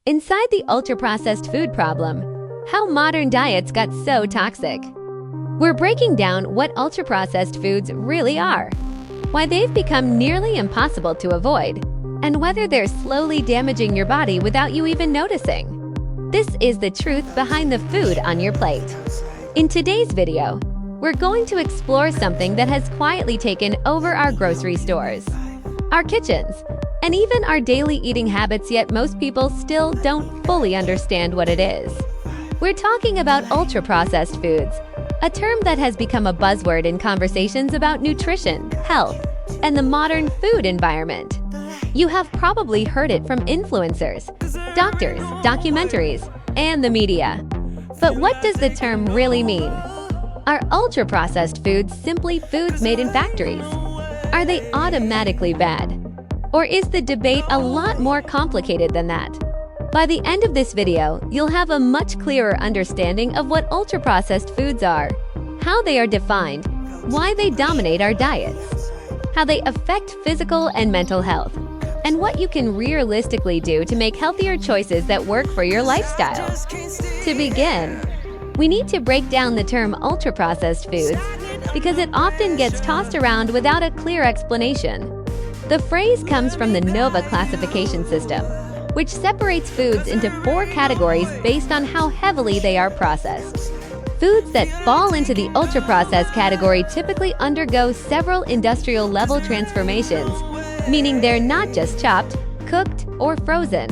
Inside the ultra-processed food problem, how modern diets got so toxic. We're breaking down what ultra-processed foods really are, why they've become nearly impossible to avoid, and whether they're slowly damaging your body without you even noticing. This is the truth behind the food on your plate. In today's video, we're going to explore something that has quietly taken over our grocery stores, our kitchens, and even our daily eating habits, yet most people still don't fully understand what it is. We're talking about ultra-processed foods, a term that has become a buzzword in conversations about nutrition, health, and the modern food environment. You have probably heard it from influencers, doctors, documentaries, and the media. But what does the term really mean? Are ultra-processed foods simply foods made in factories? Are they automatically bad? Or is the debate a lot more complicated than that? By the end of this video, you'll have a much clearer understanding of what ultra-processed foods are, how they are defined, why they dominate our diets, how they affect physical and mental health, and what you can realistically do to make healthier choices that work for your lifestyle. To begin, we need to break down the term ultra-processed foods because it often gets tossed around without a clear explanation. The phrase comes from the NOVA classification system, which separates foods into 4 categories based on how heavily they are processed. Foods that fall into the ultra-processed category typically undergo several industrial-level transformations, meaning they're not just chopped, cooked, or frozen.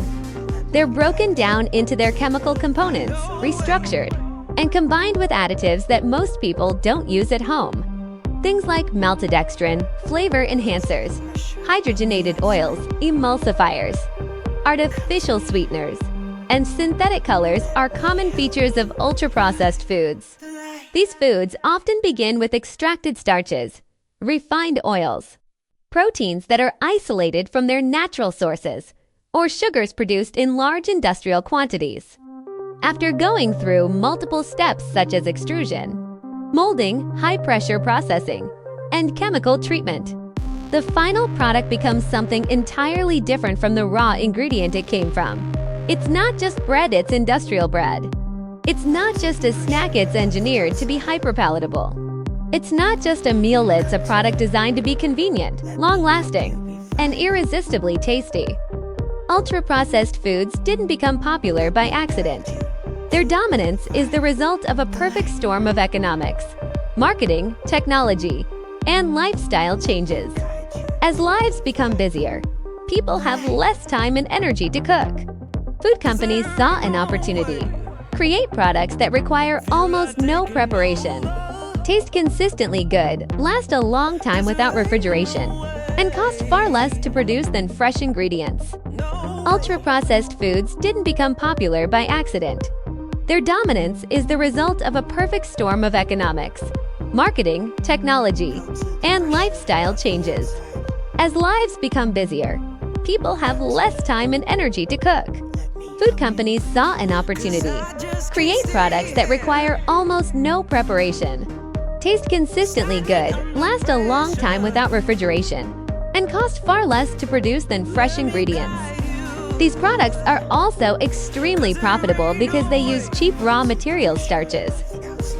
They're broken down into their chemical components, restructured, and combined with additives that most people don't use at home. Things like maltodextrin, flavor enhancers, hydrogenated oils, emulsifiers, artificial sweeteners, and synthetic colors are common features of ultra-processed foods. These foods often begin with extracted starches, refined oils, proteins that are isolated from their natural sources, or sugars produced in large industrial quantities. After going through multiple steps such as extrusion, molding, high-pressure processing, and chemical treatment, the final product becomes something entirely different from the raw ingredient it came from. It's not just bread, it's industrial bread. It's not just a snack, it's engineered to be hyper-palatable. It's not just a meal, it's a product designed to be convenient, long-lasting, and irresistibly tasty. Ultra-processed foods didn't become popular by accident. Their dominance is the result of a perfect storm of economics, marketing, technology, and lifestyle changes. As lives become busier, people have less time and energy to cook. Food companies saw an opportunity: create products that require almost no preparation, taste consistently good, last a long time without refrigeration, and cost far less to produce than fresh ingredients. Ultra-processed foods didn't become popular by accident. Their dominance is the result of a perfect storm of economics, marketing, technology, and lifestyle changes. As lives become busier, people have less time and energy to cook. Food companies saw an opportunity: create products that require almost no preparation, taste consistently good, last a long time without refrigeration, and cost far less to produce than fresh ingredients. These products are also extremely profitable because they use cheap raw material starches,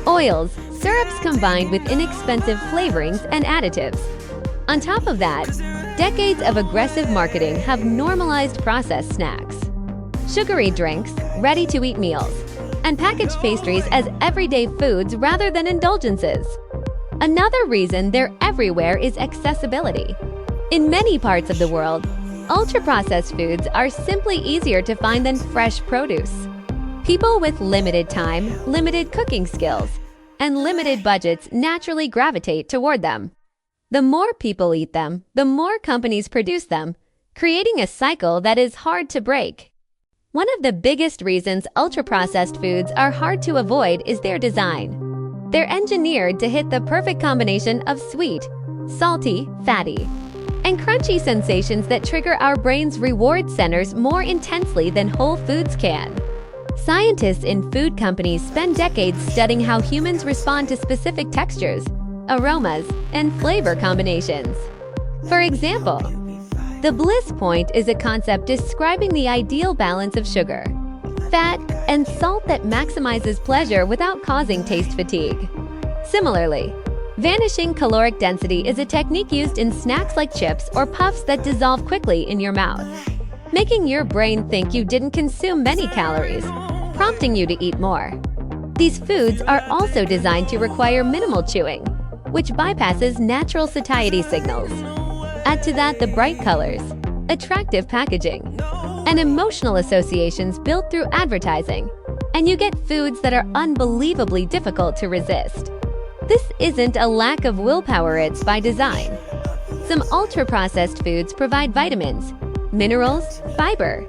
oils, syrups combined with inexpensive flavorings and additives. On top of that, decades of aggressive marketing have normalized processed snacks, sugary drinks, ready-to-eat meals, and packaged pastries as everyday foods rather than indulgences. Another reason they're everywhere is accessibility. In many parts of the world, ultra-processed foods are simply easier to find than fresh produce. People with limited time, limited cooking skills, and limited budgets naturally gravitate toward them. The more people eat them, the more companies produce them, creating a cycle that is hard to break. One of the biggest reasons ultra-processed foods are hard to avoid is their design. They're engineered to hit the perfect combination of sweet, salty, fatty, and crunchy sensations that trigger our brain's reward centers more intensely than whole foods can. Scientists in food companies spend decades studying how humans respond to specific textures, aromas, and flavor combinations. For example, The bliss point is a concept describing the ideal balance of sugar, fat, and salt that maximizes pleasure without causing taste fatigue. Similarly, vanishing caloric density is a technique used in snacks like chips or puffs that dissolve quickly in your mouth, making your brain think you didn't consume many calories, prompting you to eat more. These foods are also designed to require minimal chewing, which bypasses natural satiety signals. Add to that the bright colors, attractive packaging, and emotional associations built through advertising, and you get foods that are unbelievably difficult to resist. This isn't a lack of willpower, it's by design. Some ultra-processed foods provide vitamins, minerals, fiber,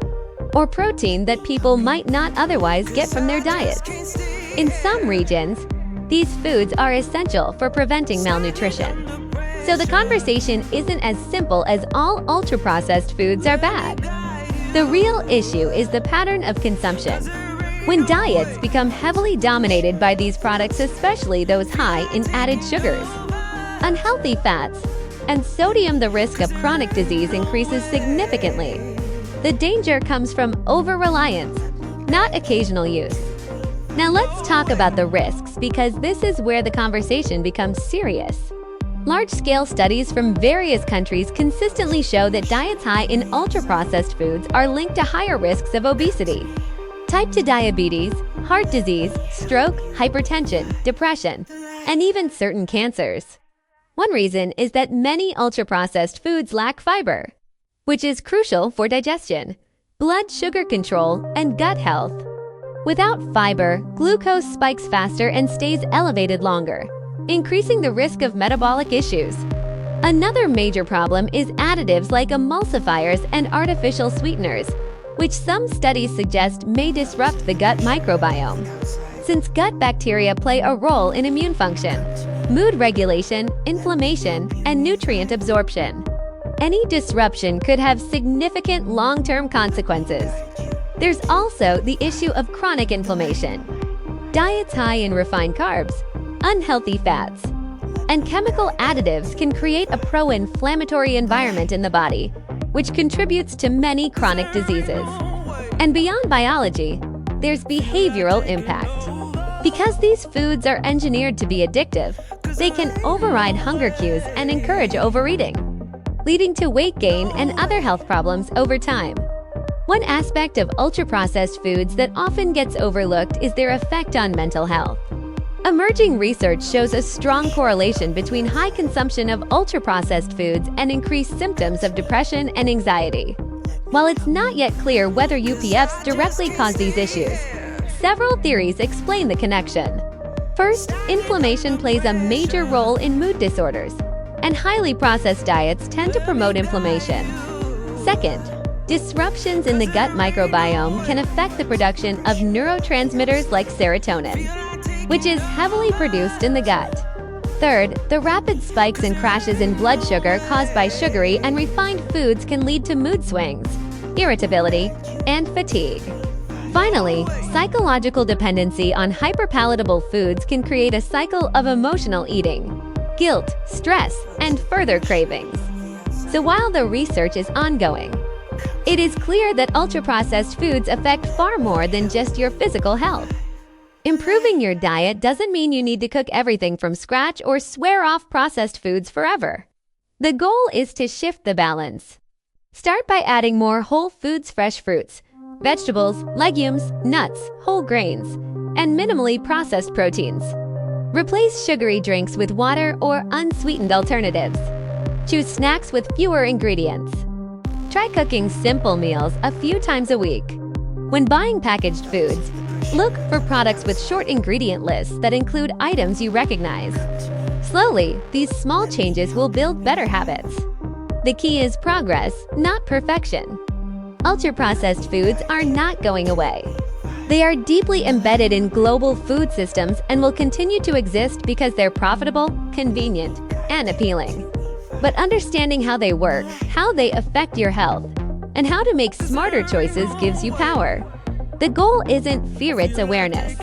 or protein that people might not otherwise get from their diets. In some regions, these foods are essential for preventing malnutrition. So the conversation isn't as simple as all ultra-processed foods are bad. The real issue is the pattern of consumption. When diets become heavily dominated by these products, especially those high in added sugars, unhealthy fats, and sodium, the risk of chronic disease increases significantly. The danger comes from over-reliance, not occasional use. Now let's talk about the risks, because this is where the conversation becomes serious. Large-scale studies from various countries consistently show that diets high in ultra-processed foods are linked to higher risks of obesity, type 2 diabetes, heart disease, stroke, hypertension, depression, and even certain cancers. One reason is that many ultra-processed foods lack fiber, which is crucial for digestion, blood sugar control, and gut health. Without fiber, glucose spikes faster and stays elevated longer, increasing the risk of metabolic issues. Another major problem is additives like emulsifiers and artificial sweeteners, which some studies suggest may disrupt the gut microbiome. Since gut bacteria play a role in immune function, mood regulation, inflammation, and nutrient absorption, any disruption could have significant long-term consequences. There's also the issue of chronic inflammation. Diets high in refined carbs, unhealthy fats, and chemical additives can create a pro-inflammatory environment in the body, which contributes to many chronic diseases. And beyond biology, there's behavioral impact. Because these foods are engineered to be addictive, they can override hunger cues and encourage overeating, leading to weight gain and other health problems over time. One aspect of ultra-processed foods that often gets overlooked is their effect on mental health. Emerging research shows a strong correlation between high consumption of ultra-processed foods and increased symptoms of depression and anxiety. While it's not yet clear whether UPFs directly cause these issues, several theories explain the connection. First, inflammation plays a major role in mood disorders, and highly processed diets tend to promote inflammation. Second, disruptions in the gut microbiome can affect the production of neurotransmitters like serotonin, which is heavily produced in the gut. Third, the rapid spikes and crashes in blood sugar caused by sugary and refined foods can lead to mood swings, irritability, and fatigue. Finally, psychological dependency on hyperpalatable foods can create a cycle of emotional eating, guilt, stress, and further cravings. So while the research is ongoing, it is clear that ultra-processed foods affect far more than just your physical health. Improving your diet doesn't mean you need to cook everything from scratch or swear off processed foods forever. The goal is to shift the balance. Start by adding more whole foods, fresh fruits, vegetables, legumes, nuts, whole grains, and minimally processed proteins. Replace sugary drinks with water or unsweetened alternatives. Choose snacks with fewer ingredients. Try cooking simple meals a few times a week. When buying packaged foods, look for products with short ingredient lists that include items you recognize. Slowly, these small changes will build better habits. The key is progress, not perfection. Ultra-processed foods are not going away. They are deeply embedded in global food systems and will continue to exist because they're profitable, convenient, and appealing. But understanding how they work, how they affect your health, and how to make smarter choices gives you power. The goal isn't fear, it's awareness.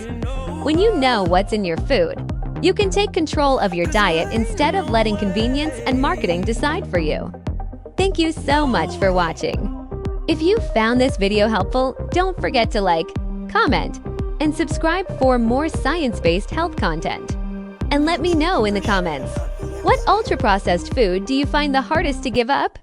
When you know what's in your food, you can take control of your diet instead of letting convenience and marketing decide for you. Thank you so much for watching. If you found this video helpful, don't forget to like, comment, and subscribe for more science-based health content. And let me know in the comments, what ultra-processed food do you find the hardest to give up?